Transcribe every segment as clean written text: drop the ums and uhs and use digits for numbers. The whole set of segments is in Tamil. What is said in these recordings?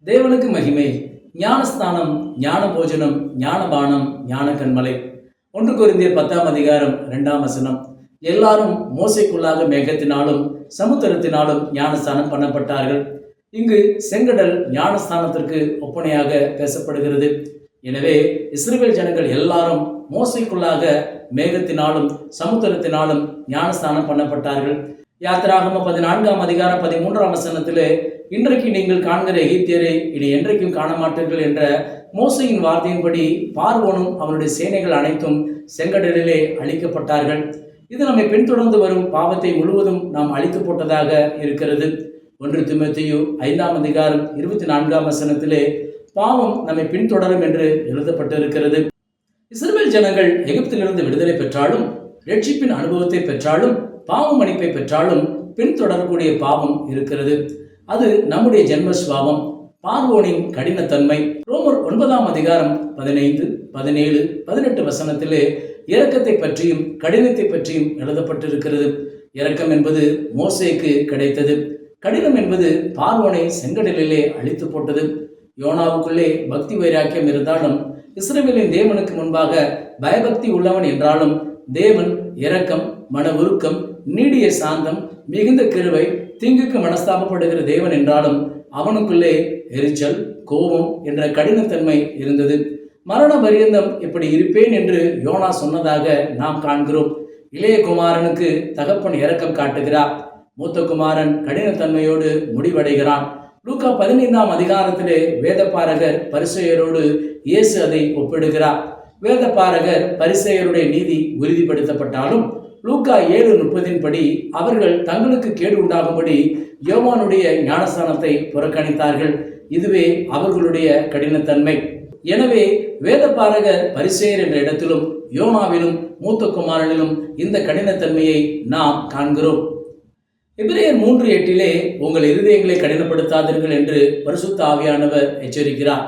தேவனுக்கு மகிமை. ஞானஸ்தானம், ஞான போஜனம், ஞானபானம், ஞான கண்மலை. 1 கொரிந்தியர் 10ஆம் அதிகாரம் 2ஆம் வசனம். எல்லாரும் மோசைக்குள்ளாக மேகத்தினாலும் சமுத்திரத்தினாலும் ஞானஸ்தானம் பண்ணப்பட்டார்கள். இங்கு செங்கடல் ஞானஸ்தானத்திற்கு ஒப்பனையாக பேசப்படுகிறது. எனவே இஸ்ரவேல் ஜனங்கள் எல்லாரும் மோசைக்குள்ளாக மேகத்தினாலும் சமுத்திரத்தினாலும் ஞானஸ்தானம் பண்ணப்பட்டார்கள். யாத்திராகம 14ஆம் அதிகாரம் 13ஆம் வசனத்திலே, இன்றைக்கு நீங்கள் காண்கிற எகிப்தியரை இனி என்றைக்கும் காண மாட்டீர்கள் என்ற மோசையின் வார்த்தையின்படி பார்வோனும் அவனுடைய சேனைகள் அனைத்தும் செங்கடலிலே அழிக்கப்பட்டார்கள். இது நம்மை பின்தொடர்ந்து வரும் பாவத்தை முழுவதும் நாம் அழித்து போட்டதாக இருக்கிறது. 1 தீமோத்தேயு 5ஆம் அதிகாரம் 24ஆம் வசனத்திலே பாவம் நம்மை பின்தொடரும் என்று எழுதப்பட்டிருக்கிறது. இஸ்ரவேல் ஜனங்கள் எகிப்திலிருந்து விடுதலை பெற்றாலும், ரட்சிப்பின் அனுபவத்தை பெற்றாலும், பாவ மன்னிப்பை பெற்றாலும் பின்தொடரக்கூடிய பாவம் இருக்கிறது. அது நம்முடைய ஜென்ம சுபாவம், பார்வோனின் கடினத்தன்மை. ரோமர் 9ஆம் அதிகாரம் 15, 17, 18 வசனத்திலே இரக்கத்தை பற்றியும் கடினத்தை பற்றியும் எழுதப்பட்டிருக்கிறது. இரக்கம் என்பது மோசேக்கு கிடைத்தது, கடினம் என்பது பார்வோனை செங்கடலிலே அழித்து போட்டது. யோனாவுக்குள்ளே பக்தி வைராக்கியம் இருந்தாலும், இஸ்ரவேலின் தேவனுக்கு முன்பாக பயபக்தி உள்ளவன் என்றாலும், தேவன் இரக்கம், மன உருக்கம், நீடிய சாந்தம், மிகுந்த கிருபை, தீங்குக்கு மனஸ்தாபப்படுகிற தேவன் என்றாலும் அவனுக்குள்ளே எரிச்சல், கோபம் என்ற கடினத்தன்மை இருந்தது. மரண பரியந்தம் இப்படி இருப்பேன் என்று யோனா சொன்னதாக நாம் காண்கிறோம். இளைய குமாரனுக்கு தகப்பன் இரக்கம் காட்டுகிறார், மூத்த குமாரன் கடினத்தன்மையோடு முடிவடைகிறான். லூக்கா 15ஆம் அதிகாரத்திலே வேதபாரகர் பரிசேயரோடு இயேசு அதை ஒப்பிடுகிறார். வேதபாரகர் பரிசேயருடைய நீதி உறுதிப்படுத்தப்பட்டாலும் லூக்கா 7:30 படி அவர்கள் தங்களுக்கு கேடு உண்டாகும்படி யோவானுடைய ஞானஸ்தானத்தை புறக்கணித்தார்கள். இதுவே அவர்களுடைய கடினத்தன்மை. எனவே வேதபாரகர் பரிசேயர் என்ற இடத்திலும் யோனாவிலும் மூத்த குமாரனிலும் இந்த கடினத்தன்மையை நாம் காண்கிறோம். எபிரேயர் 3:8 உங்கள் இருதயங்களை கடினப்படுத்தாதீர்கள் என்று பரிசுத்த ஆவியானவர் எச்சரிக்கிறார்.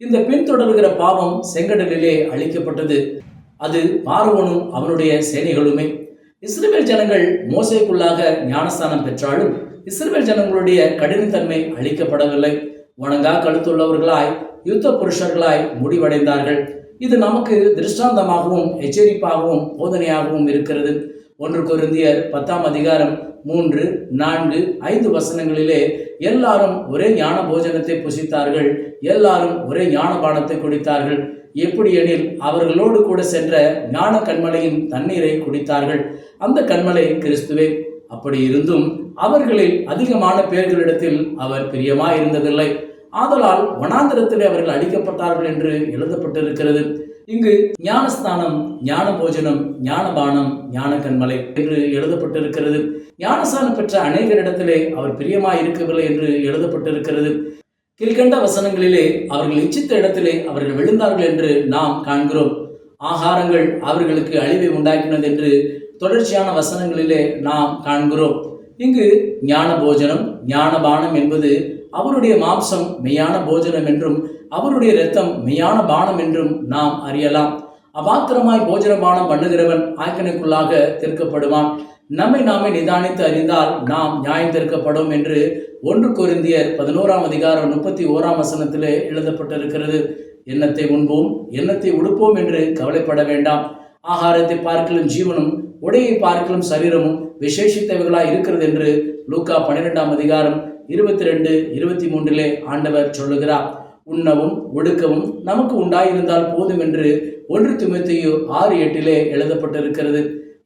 இந்த பின்தொடர்கிற பாவம் செங்கடலிலே அழிக்கப்பட்டது. அது பார்வோனும் அவனுடைய சேனைகளுமே. இஸ்ரவேல் ஜனங்கள் மோசேக்குள்ளாக ஞானஸ்தானம் பெற்றாலும் இஸ்ரவேல் ஜனங்களுடைய கடினத்தன்மை அழிக்கப்படவில்லை. வணங்கா கழுத்துள்ளவர்களாய், யுத்த புருஷர்களாய் முடிவடைந்தார்கள். இது நமக்கு திருஷ்டாந்தமாகவும் எச்சரிப்பாகவும் போதனையாகவும் இருக்கிறது. 1 கொரிந்தியர் 10ஆம் அதிகாரம் 3, 4, 5 வசனங்களிலே எல்லாரும் ஒரே ஞான போஜனத்தை புசித்தார்கள், எல்லாரும் ஒரே ஞான பானத்தை குடித்தார்கள். எப்படி எனில் அவர்களோடு கூட சென்ற ஞான கண்மலையின் தண்ணீரை குடித்தார்கள். அந்த கண்மலை கிறிஸ்துவே. அப்படி இருந்தும் அவர்களில் அதிகமான பேர்களிடத்தில் அவர் பிரியமாயிருந்ததில்லை. ஆதலால் வனாந்திரத்திலே அவர்கள் அழிக்கப்பட்டார்கள் என்று எழுதப்பட்டிருக்கிறது. இங்கு ஞானஸ்தானம், ஞான போஜனம், ஞானபானம், ஞான கண்மலை என்று எழுதப்பட்டிருக்கிறது. ஞானஸ்தானம் பெற்ற அநேகரிடத்திலே அவர் பிரியமாயிருக்கவில்லை என்று எழுதப்பட்டிருக்கிறது. கீழ்கண்ட வசனங்களிலே அவர்கள் இச்சித்த இடத்திலே அவர்கள் விழுந்தார்கள் என்று நாம் காண்கிறோம். ஆகாரங்கள் அவர்களுக்கு அழிவை உண்டாக்கினது என்று தொடர்ச்சியான வசனங்களிலே நாம் காண்கிறோம். இங்கு ஞான போஜனம், ஞானபானம் என்பது அவருடைய மாம்சம் மெய்யான போஜனம் என்றும் அவருடைய இரத்தம் மெய்யான பானம் என்றும் நாம் அறியலாம். அபாத்திரமாய் போஜனபானம் பண்ணுகிறவன் ஆக்கினைக்குள்ளாக தீர்க்கப்படுவான். நம்மை நாமே நிதானித்து அறிந்தால் நாம் நியாயம் தீர்க்கப்படும் என்று 1 கொரிந்தியர் 11ஆம் அதிகாரம் 31ஆம் வசனத்திலே எழுதப்பட்டிருக்கிறது. எண்ணத்தை உண்போம், எண்ணத்தை உடுப்போம் என்று கவலைப்பட வேண்டாம். ஆகாரத்தை பார்க்கலும் ஜீவனும், உடையை பார்க்கலும் சரீரமும் விசேஷித்தவைகளாய் இருக்கிறது என்று லூக்கா 12ஆம் அதிகாரம் 22, 23 ஆண்டவர் சொல்லுகிறார். உண்ணவும் ஒடுக்கவும் நமக்கு உண்டாயிருந்தால் போதும் என்று 1 தீமோத்தேயு 6:8 எழுதப்பட்டிருக்கிறது.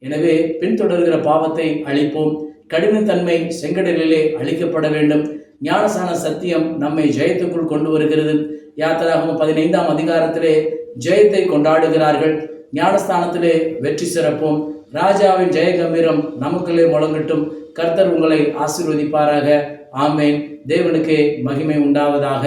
எனவே பின்தொடர்கிற பாவத்தை அழிப்போம். கடினத்தன்மை செங்கடலிலே அழிக்கப்பட வேண்டும். ஞானசான சத்தியம் நம்மை ஜெயத்துக்குள் கொண்டு வருகிறது. யாத்திராகம 15ஆம் அதிகாரத்திலே ஜெயத்தை கொண்டாடுகிறார்கள். ஞானஸ்தானத்திலே வெற்றி சிறப்போம். ராஜாவின் ஜெய கம்பீரம் நமக்குள்ளே முழங்கட்டும். கர்த்தர் உங்களை ஆசீர்வதிப்பாராக. ஆமேன். தேவனுக்கே மகிமை உண்டாவதாக.